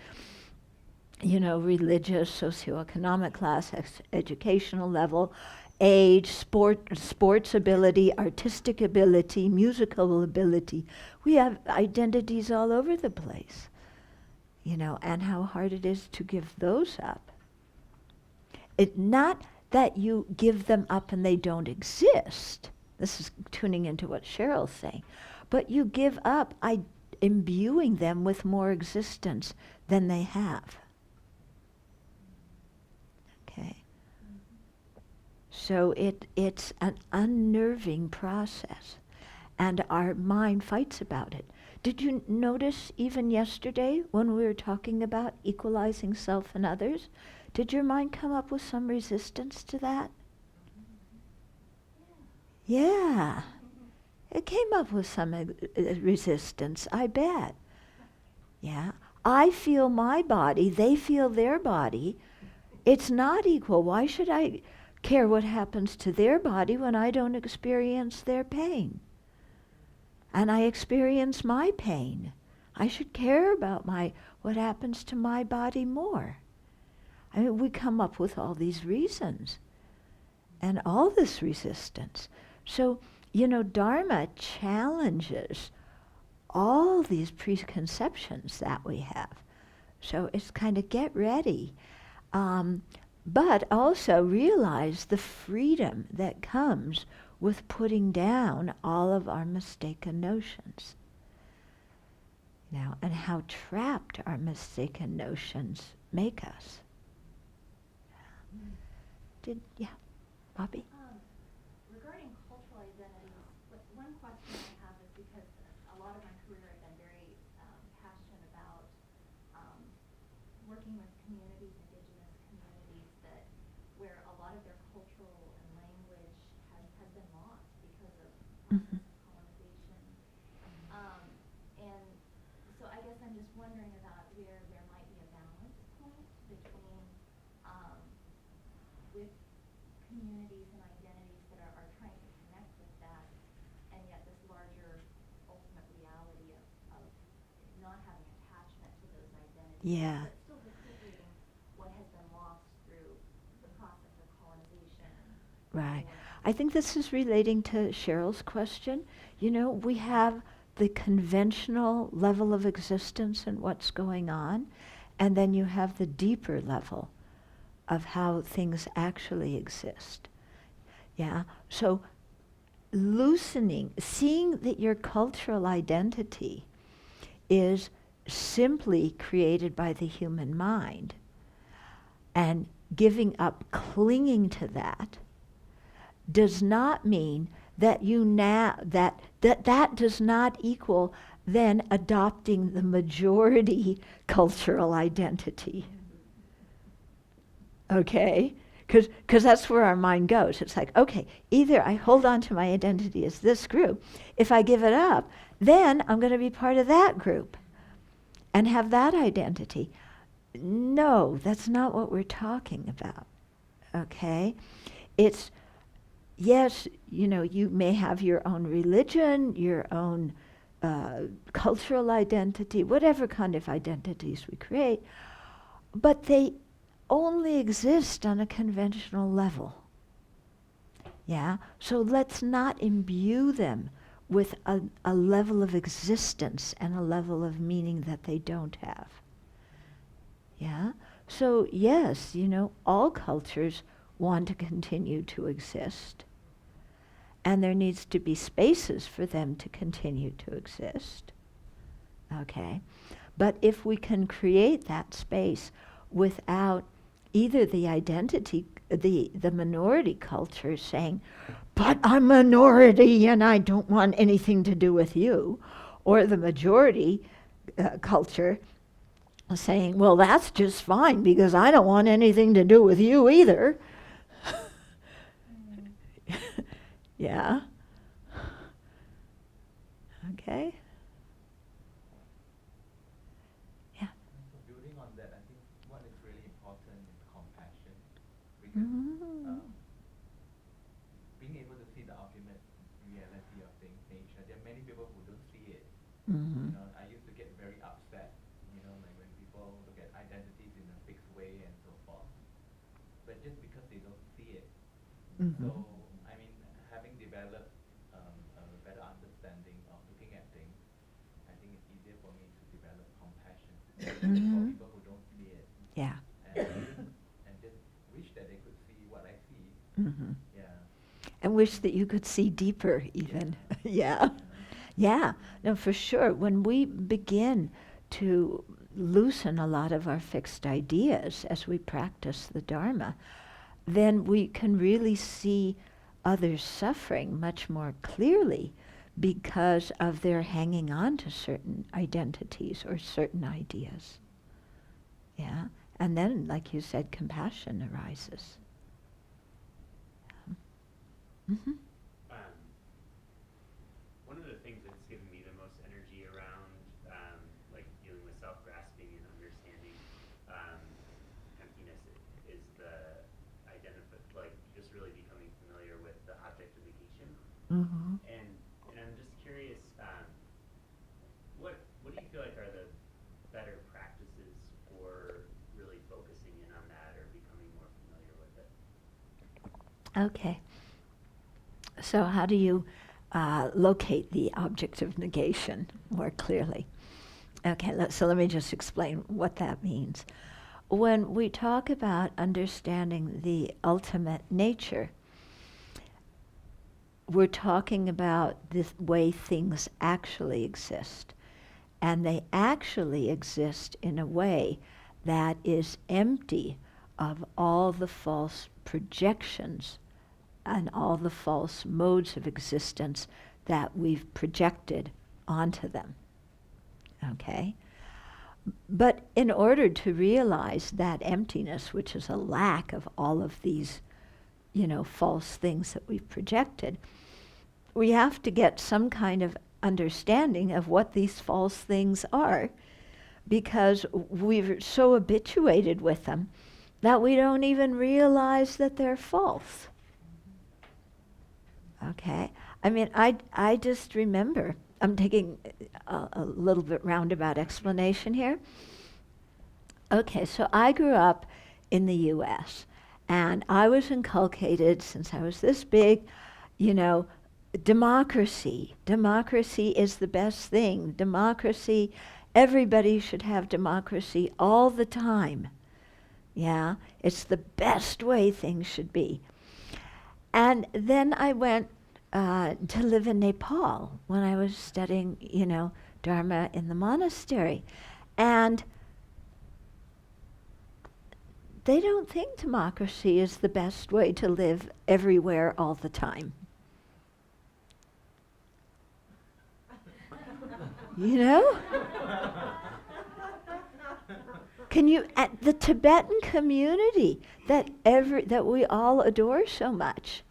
religious, socioeconomic class, educational level, age, sports ability, artistic ability, musical ability. We have identities all over the place, and how hard it is to give those up. that you give them up and they don't exist. This is tuning into what Cheryl's saying. But you give up imbuing them with more existence than they have. Okay? So it's an unnerving process, and our mind fights about it. Did you notice even yesterday when we were talking about equalizing self and others, did your mind come up with some resistance to that? Yeah. It came up with some resistance, I bet. Yeah. I feel my body, they feel their body. It's not equal. Why should I care what happens to their body when I don't experience their pain? And I experience my pain. I should care about what happens to my body more. I mean, we come up with all these reasons and all this resistance. So, Dharma challenges all these preconceptions that we have. So it's kind of get ready. But also realize the freedom that comes with putting down all of our mistaken notions. And how trapped our mistaken notions make us. Bobby? Regarding cultural identities, one question I have is because a lot of my career I've been very passionate about working with communities, indigenous communities, where a lot of their cultural and language has been lost because of Mhm. colonization. And so I guess I'm just wondering about where there might be a balance point between with communities and identities that are trying to connect with that, and yet this larger ultimate reality of not having attachment to those identities, Yeah. but still recupeраting what has been lost through the process of colonization. Right. I think this is relating to Cheryl's question. We have the conventional level of existence and what's going on, and then you have the deeper level of how things actually exist. Yeah. So loosening, seeing that your cultural identity is simply created by the human mind, and giving up clinging to that does not mean that that does not equal then adopting the majority cultural identity. Okay? Because that's where our mind goes. It's like, okay, either I hold on to my identity as this group. If I give it up, then I'm going to be part of that group and have that identity. No, that's not what we're talking about. Okay? It's, yes, you may have your own religion, your own cultural identity, whatever kind of identities we create, but they only exist on a conventional level. Yeah? So let's not imbue them with a level of existence and a level of meaning that they don't have. Yeah? So yes, all cultures want to continue to exist, and there needs to be spaces for them to continue to exist. Okay? But if we can create that space without either the identity, the minority culture saying, but I'm minority and I don't want anything to do with you, or the majority culture saying, well, that's just fine because I don't want anything to do with you either. Yeah. Okay. Yeah. So building on that, I think what is really important is compassion. Because Mm-hmm. being able to see the ultimate reality of things, nature, there are many people who don't see it. Mm-hmm. I used to get very upset, like when people look at identities in a fixed way and so forth. But just because they don't see it. Mm-hmm. So, having developed a better understanding of looking at things, I think it's easier for me to develop compassion Mm-hmm. for people who don't see it. Yeah. And just wish that they could see what I see. wish that you could see deeper even. Yeah. Yeah. No, for sure. When we begin to loosen a lot of our fixed ideas as we practice the Dharma, then we can really see others suffering much more clearly because of their hanging on to certain identities or certain ideas. Yeah? And then, like you said, compassion arises. Mm-hmm. One of the things that's given me the most energy around like dealing with self-grasping and understanding emptiness is the like just really becoming familiar with the object of negation. Mm-hmm. And I'm just curious, what do you feel like are the better practices for really focusing in on that or becoming more familiar with it? Okay. So how do you locate the object of negation more clearly? Okay, so let me just explain what that means. When we talk about understanding the ultimate nature, we're talking about the way things actually exist. And they actually exist in a way that is empty of all the false projections and all the false modes of existence that we've projected onto them. Okay? But in order to realize that emptiness, which is a lack of all of these, false things that we've projected, we have to get some kind of understanding of what these false things are, because we're so habituated with them that we don't even realize that they're false. Okay? I mean, I just remember, I'm taking a little bit roundabout explanation here. Okay, so I grew up in the US, and I was inculcated since I was this big, democracy. Democracy is the best thing. Democracy, everybody should have democracy all the time. Yeah, it's the best way things should be. And then I went to live in Nepal when I was studying, Dharma in the monastery. And they don't think democracy is the best way to live everywhere all the time. Can you, at the Tibetan community that we all adore so much,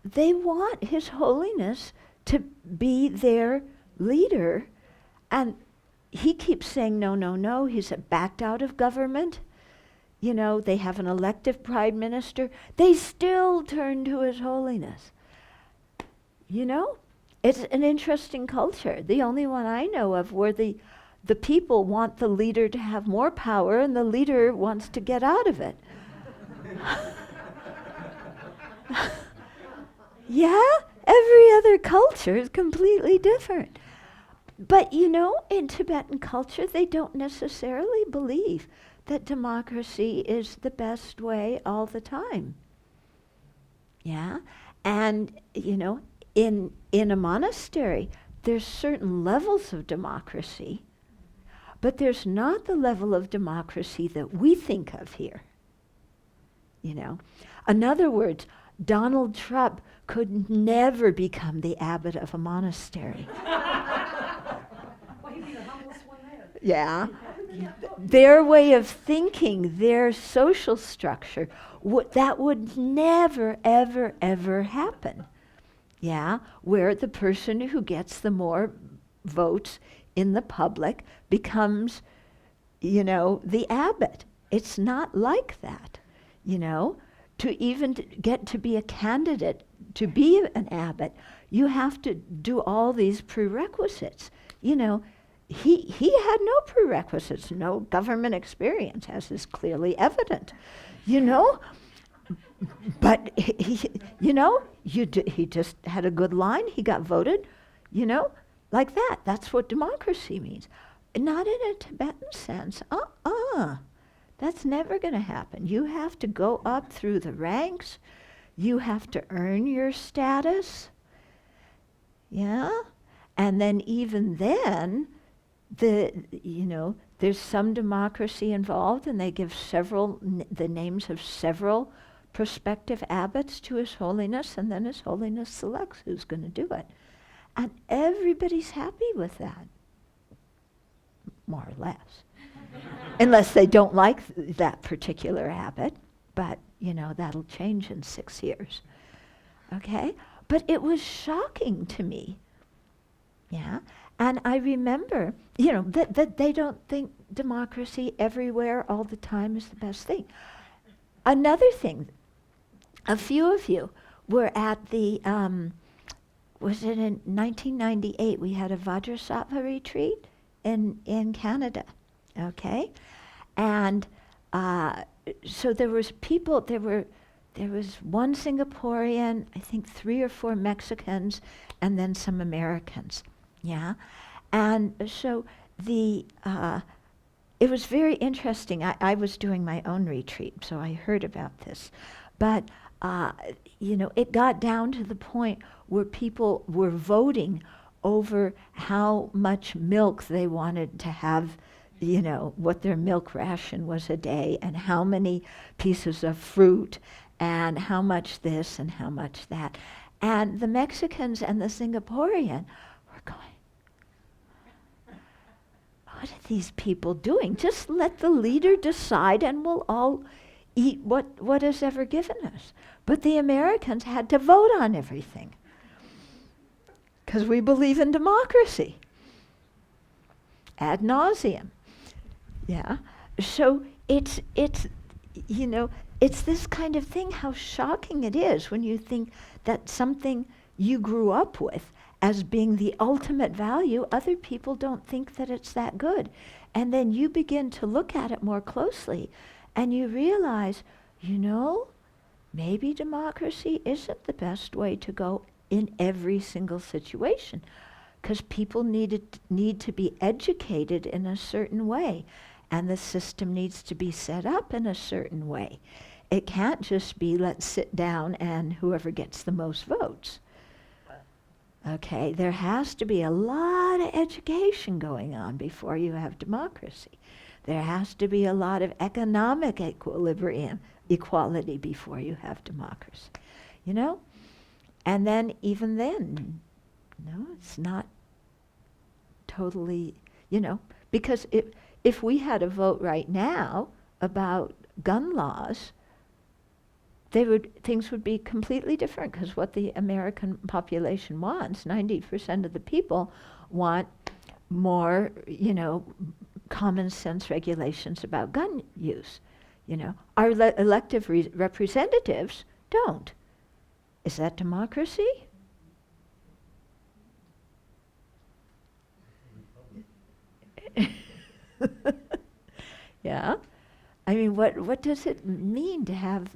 they want His Holiness to be their leader, and he keeps saying no, no, no. He's backed out of government. They have an elective prime minister. They still turn to His Holiness. It's an interesting culture. The only one I know of where the people want the leader to have more power and the leader wants to get out of it. Yeah? Every other culture is completely different. But in Tibetan culture, they don't necessarily believe that democracy is the best way all the time. Yeah? And, in a monastery, there's certain levels of democracy, but there's not the level of democracy that we think of here. In other words, Donald Trump could never become the abbot of a monastery. Well, he'd be the humblest one there. Yeah. Their way of thinking, their social structure, that would never, ever, ever happen. Yeah, where the person who gets the more votes in the public becomes, the abbot. It's not like that, To even get to be a candidate, to be an abbot, you have to do all these prerequisites. He had no prerequisites, no government experience, as is clearly evident, But he just had a good line. He got voted, like that. That's what democracy means. Not in a Tibetan sense. That's never going to happen. You have to go up through the ranks. you have to earn your status. Yeah? And then even then, there's some democracy involved, and they give the names of several prospective abbots to His Holiness, and then His Holiness selects who's going to do it. And everybody's happy with that, more or less. Unless they don't like that particular abbot, but, that'll change in 6 years. Okay? But it was shocking to me. Yeah? And I remember, that they don't think democracy everywhere all the time is the best thing. Another thing, a few of you were at the, was it in 1998, we had a Vajrasattva retreat in Canada, okay? And so there was people, there was one Singaporean, I think 3 or 4 Mexicans, and then some Americans, yeah? And so it was very interesting. I was doing my own retreat, so I heard about this. But, it got down to the point where people were voting over how much milk they wanted to have, what their milk ration was a day, and how many pieces of fruit, and how much this and how much that. And the Mexicans and the Singaporean were going, what are these people doing? Just let the leader decide and we'll all eat what is ever given us. But the Americans had to vote on everything because we believe in democracy ad nauseum. Yeah. So it's this kind of thing, how shocking it is when you think that something you grew up with as being the ultimate value, other people don't think that it's that good. And then you begin to look at it more closely and you realize, maybe democracy isn't the best way to go in every single situation, because people need to be educated in a certain way, and the system needs to be set up in a certain way. It can't just be, let's sit down and whoever gets the most votes. Okay, there has to be a lot of education going on before you have democracy. There has to be a lot of economic equality before you have democracy. And then, even then, it's not totally, because if we had a vote right now about gun laws, things would be completely different, because what the American population wants, 90% of the people want more, common sense regulations about gun use. Our elective representatives don't. Is that democracy? Yeah. I mean, what does it mean to have?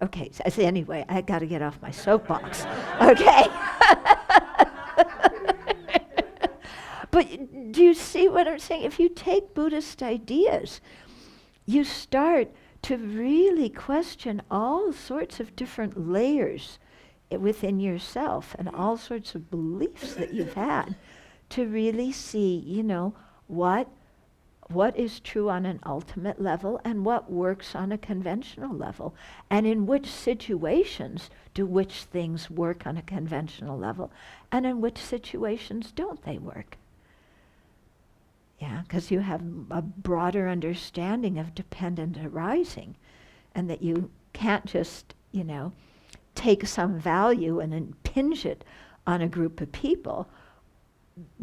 Okay, so anyway, I got to get off my soapbox. Okay. But do you see what I'm saying? If you take Buddhist ideas, you start to really question all sorts of different layers within yourself and all sorts of beliefs that you've had, to really see, what is true on an ultimate level and what works on a conventional level, and in which situations do which things work on a conventional level, and in which situations don't they work. Yeah, because you have a broader understanding of dependent arising, and that you can't just, take some value and impinge it on a group of people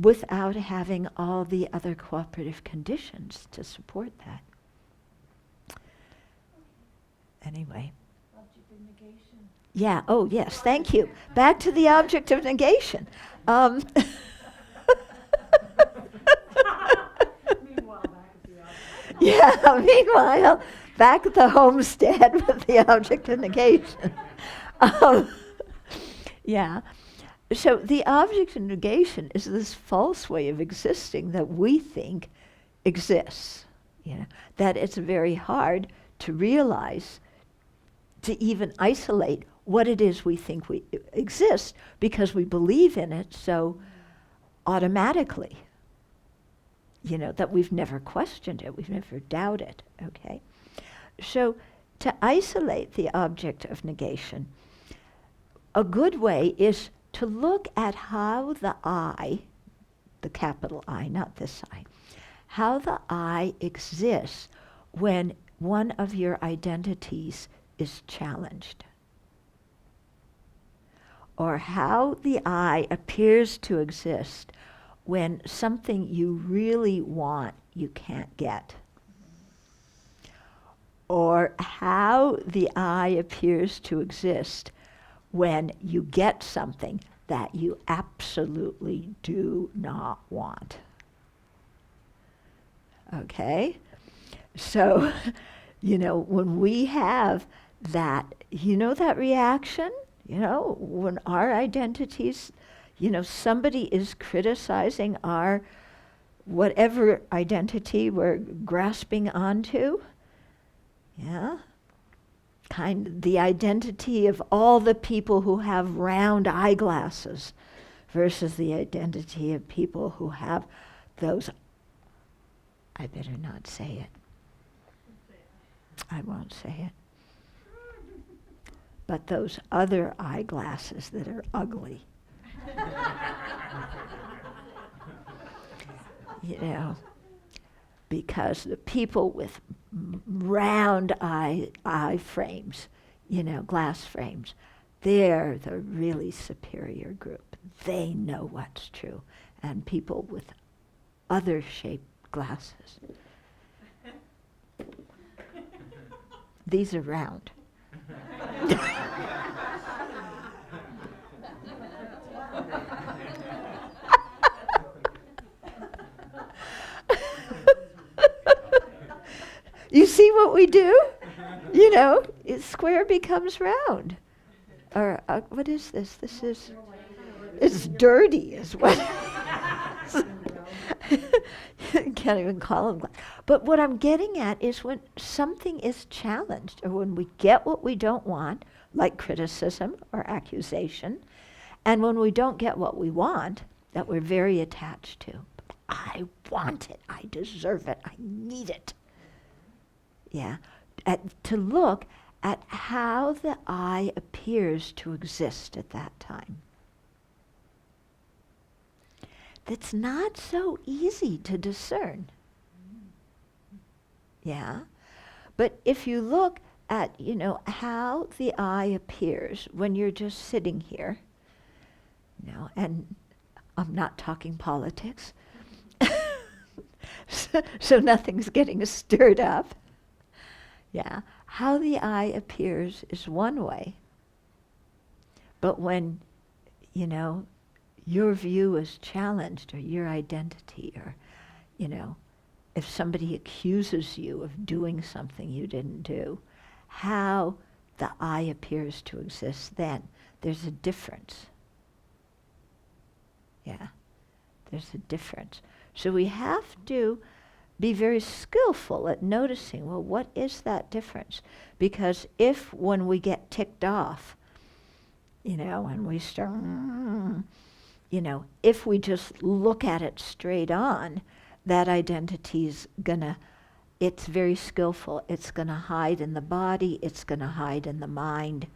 without having all the other cooperative conditions to support that. Anyway. Object of negation. Yeah, oh yes, thank you. Back to the object of negation. Yeah, meanwhile, back at the homestead with the object of negation. Yeah. So the object of negation is this false way of existing that we think exists. That it's very hard to realize, to even isolate what it is we think we exists because we believe in it so automatically. That we've never questioned it, we've never doubted, okay? So to isolate the object of negation, a good way is to look at how the I, the capital I, not this I, how the I exists when one of your identities is challenged. Or how the I appears to exist when something you really want you can't get. Or how the I appears to exist when you get something that you absolutely do not want. Okay? So, when we have that, that reaction, when our identities, somebody is criticizing our whatever identity we're grasping onto, the identity of all the people who have round eyeglasses versus the identity of people who have those, I better not say it. I won't say it. But those other eyeglasses that are ugly. Because the people with round eye frames, glass frames, they're the really superior group. They know what's true. And people with other shaped glasses, these are round. You see what we do? Square becomes round. Or what is this? It's dirty is what. Can't even call them. But what I'm getting at is when something is challenged or when we get what we don't want, like criticism or accusation, and when we don't get what we want, that we're very attached to. I want it. I deserve it. I need it. To look at how the I appears to exist at that time. That's not so easy to discern. But if you look at, how the I appears when you're just sitting here, and I'm not talking politics, so nothing's getting stirred up. How the I appears is one way. But when, your view is challenged or your identity or, if somebody accuses you of doing something you didn't do, how the I appears to exist then. There's a difference. There's a difference. So we have to be very skillful at noticing, well, what is that difference? Because if when we get ticked off, and we start, if we just look at it straight on, that identity's it's very skillful. It's gonna hide in the body, it's gonna hide in the mind.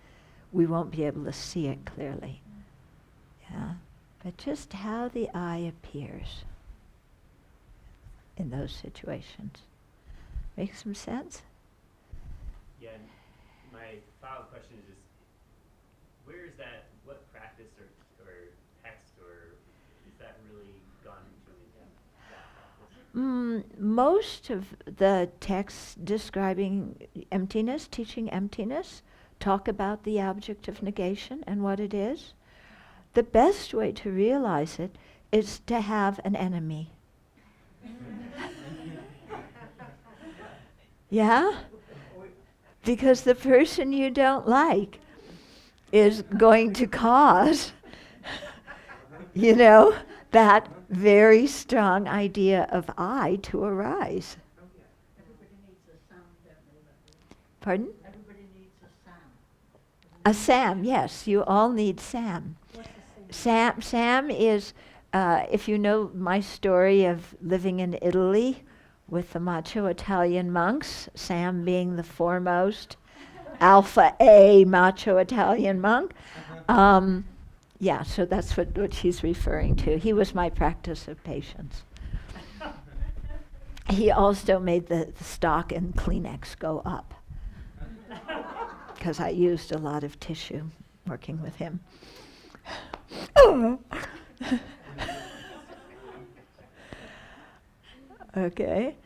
We won't be able to see it clearly. But just how the I appears in those situations. Make some sense? Yeah, and my follow-up question is just, where is that, what practice or text, or is that really gone into that practice? Most of the texts describing emptiness, teaching emptiness, talk about the object of negation and what it is. The best way to realize it is to have an enemy. Because the person you don't like is going to cause, that very strong idea of I to arise. Everybody needs a sound, don't they? Pardon? Everybody needs a sound. A Sam, yes, you all need Sam. What's the same? Sam is, if you know my story of living in Italy with the macho Italian monks, Sam being the foremost alpha A macho Italian monk. Yeah, so that's what she's referring to. He was my practice of patience. He also made the stock in Kleenex go up because I used a lot of tissue working with him. Okay.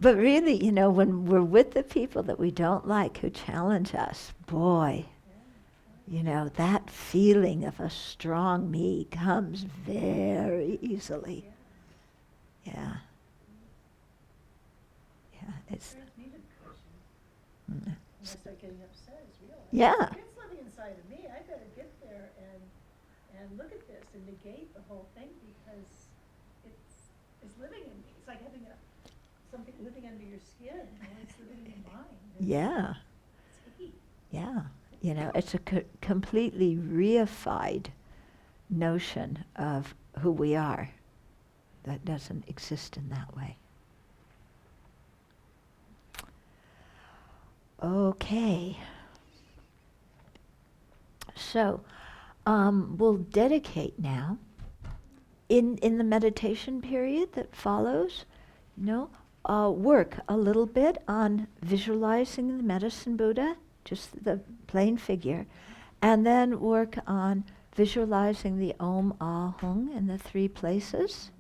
But really, you know, when we're with the people that we don't like who challenge us, boy, you know, that feeling of a strong me comes very easily. Yeah. Yeah, it's. Transmuted cushion. Mm. When I start getting upset, it's real. Yeah. It's living inside of me. I better get there and look at this and negate the whole thing because it's living in me. It's like having something living under your skin. You know, it's living in your mind. Yeah. It's heat. Yeah. You know, it's a completely reified notion of who we are that doesn't exist in that way. Okay. So, we'll dedicate now, in the meditation period that follows, you know, work a little bit on visualizing the medicine Buddha, just the plain figure, and then work on visualizing the Om Ah Hung in the three places,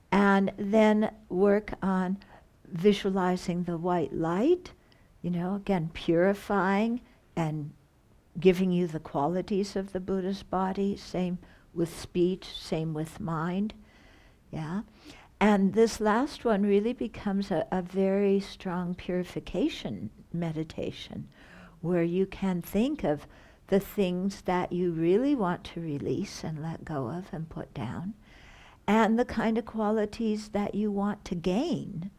and then work on visualizing the white light, you know, again, purifying and giving you the qualities of the Buddha's body, same with speech, same with mind, yeah. And this last one really becomes a very strong purification meditation, where you can think of the things that you really want to release and let go of and put down, and the kind of qualities that you want to gain,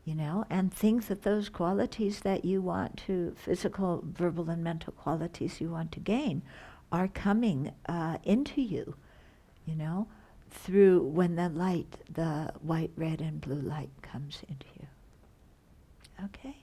you know, and think that those qualities that you want to, physical, verbal, and mental qualities you want to gain, are coming into you, you know, through when the light, the white, red, and blue light comes into you. Okay?